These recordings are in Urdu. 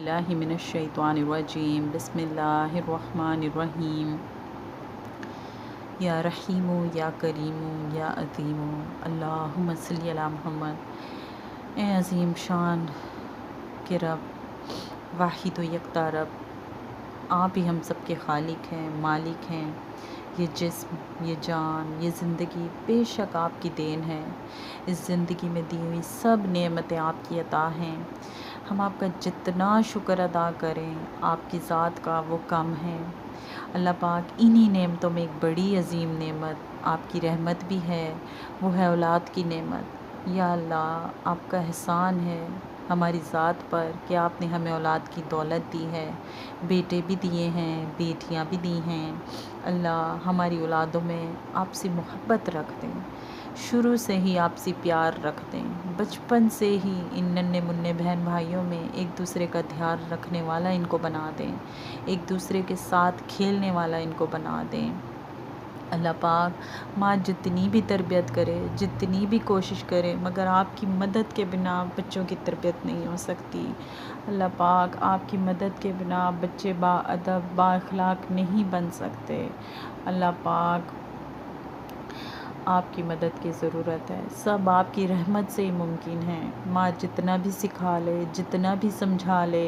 اللہ من الشیطان الرجیم بسم اللہ الرحمن الرحیم یا رحیم یا کریم یا عظیم اللہم صلی علی محمد۔ اے عظیم شان کے رب، واحد و یکتا رب، آپ ہی ہم سب کے خالق ہیں، مالک ہیں۔ یہ جسم، یہ جان، یہ زندگی بے شک آپ کی دین ہے۔ اس زندگی میں دی ہوئی سب نعمتیں آپ کی عطا ہیں۔ ہم آپ کا جتنا شکر ادا کریں آپ کی ذات کا وہ کم ہے۔ اللہ پاک انہی نعمتوں میں ایک بڑی عظیم نعمت آپ کی رحمت بھی ہے، وہ ہے اولاد کی نعمت۔ یا اللہ، آپ کا احسان ہے ہماری ذات پر کہ آپ نے ہمیں اولاد کی دولت دی ہے، بیٹے بھی دیے ہیں، بیٹیاں بھی دی ہیں۔ اللہ ہماری اولادوں میں آپ سے محبت رکھ دیں، شروع سے ہی آپ سے پیار رکھ دیں، بچپن سے ہی ان ننھے منھے بہن بھائیوں میں ایک دوسرے کا دھیان رکھنے والا ان کو بنا دیں، ایک دوسرے کے ساتھ کھیلنے والا ان کو بنا دیں۔ اللہ پاک ماں جتنی بھی تربیت کرے، جتنی بھی کوشش کرے، مگر آپ کی مدد کے بنا بچوں کی تربیت نہیں ہو سکتی۔ اللہ پاک آپ کی مدد کے بنا بچے با ادب، با اخلاق نہیں بن سکتے۔ اللہ پاک آپ کی مدد کی ضرورت ہے، سب آپ کی رحمت سے ہی ممکن ہے۔ ماں جتنا بھی سکھا لے، جتنا بھی سمجھا لے،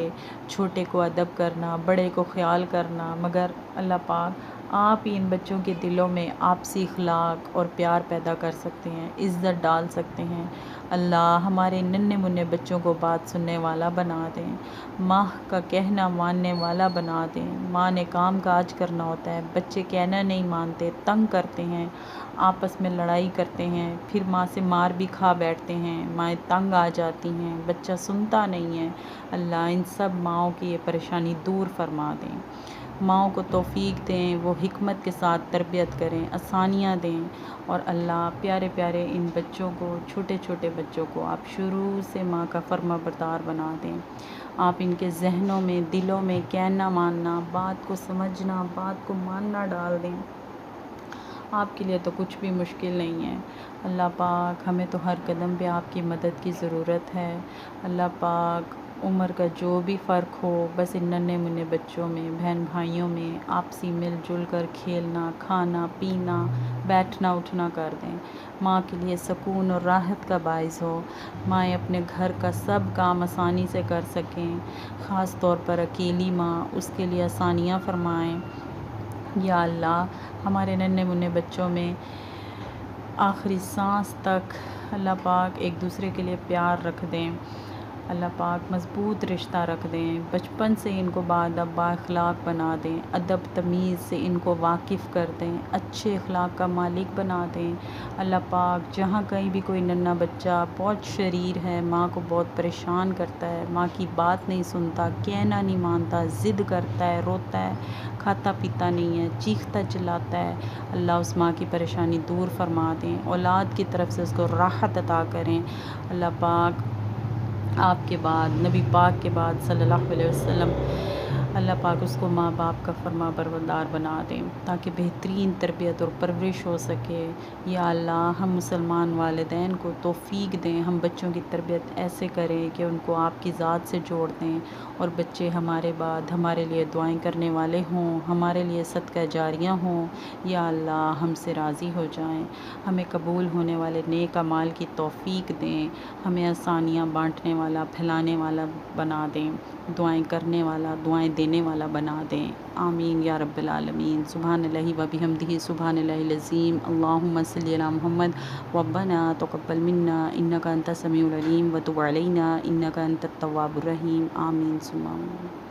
چھوٹے کو ادب کرنا، بڑے کو خیال کرنا، مگر اللہ پاک آپ ہی ان بچوں کے دلوں میں آپسی اخلاق اور پیار پیدا کر سکتے ہیں، عزت ڈال سکتے ہیں۔ اللہ ہمارے ننھے منھے بچوں کو بات سننے والا بنا دیں، ماں کا کہنا ماننے والا بنا دیں۔ ماں نے کام کاج کرنا ہوتا ہے، بچے کہنا نہیں مانتے، تنگ کرتے ہیں، آپس میں لڑائی کرتے ہیں، پھر ماں سے مار بھی کھا بیٹھتے ہیں، مائیں تنگ آ جاتی ہیں، بچہ سنتا نہیں ہے۔ اللہ ان سب ماؤں کی یہ پریشانی دور فرما دیں، ماؤں کو توفیق دیں، وہ حکمت کے ساتھ تربیت کریں، آسانیاں دیں۔ اور اللہ پیارے پیارے ان بچوں کو، چھوٹے چھوٹے بچوں کو آپ شروع سے ماں کا فرما بردار بنا دیں۔ آپ ان کے ذہنوں میں، دلوں میں کہنا ماننا، بات کو سمجھنا، بات کو ماننا ڈال دیں۔ آپ کے لیے تو کچھ بھی مشکل نہیں ہے۔ اللہ پاک ہمیں تو ہر قدم پہ آپ کی مدد کی ضرورت ہے۔ اللہ پاک عمر کا جو بھی فرق ہو، بس ان ننھے منھے بچوں میں، بہن بھائیوں میں آپسی مل جل کر کھیلنا، کھانا پینا، بیٹھنا اٹھنا کر دیں۔ ماں کے لیے سکون اور راحت کا باعث ہو، مائیں اپنے گھر کا سب کام آسانی سے کر سکیں، خاص طور پر اکیلی ماں، اس کے لیے آسانیاں فرمائیں۔ یا اللہ ہمارے ننھے منھے بچوں میں آخری سانس تک اللہ پاک ایک دوسرے کے لیے پیار رکھ دیں، اللہ پاک مضبوط رشتہ رکھ دیں، بچپن سے ان کو باادب با اخلاق بنا دیں، ادب تمیز سے ان کو واقف کر دیں، اچھے اخلاق کا مالک بنا دیں۔ اللہ پاک جہاں کہیں بھی کوئی ننھا بچہ بہت شریر ہے، ماں کو بہت پریشان کرتا ہے، ماں کی بات نہیں سنتا، کہنا نہیں مانتا، ضد کرتا ہے، روتا ہے، کھاتا پیتا نہیں ہے، چیختا چلاتا ہے، اللہ اس ماں کی پریشانی دور فرما دیں، اولاد کی طرف سے اس کو راحت عطا کریں۔ اللہ پاک آپ کے بعد، نبی پاک کے بعد صلی اللہ علیہ وسلم، اللہ پاک اس کو ماں باپ کا فرما بردار بنا دیں تاکہ بہترین تربیت اور پرورش ہو سکے۔ یا اللہ ہم مسلمان والدین کو توفیق دیں، ہم بچوں کی تربیت ایسے کریں کہ ان کو آپ کی ذات سے جوڑ دیں، اور بچے ہمارے بعد ہمارے لیے دعائیں کرنے والے ہوں، ہمارے لیے صدقہ جاریاں ہوں۔ یا اللہ ہم سے راضی ہو جائیں، ہمیں قبول ہونے والے نیک اعمال کی توفیق دیں، ہمیں آسانیاں بانٹنے والا، پھیلانے والا بنا دیں، دعائیں کرنے والا، دعائیں دینے والا بنا دیں۔ آمین یا رب العالمین۔ سبحان اللہ و بحمدہ، سبحان اللہ العظیم۔ اللہم صلی علی محمد۔ ربنا تقبل منا انک انت السمیع العلیم وتب علینا انک انت التواب الرحیم۔ آمین ثم آمین۔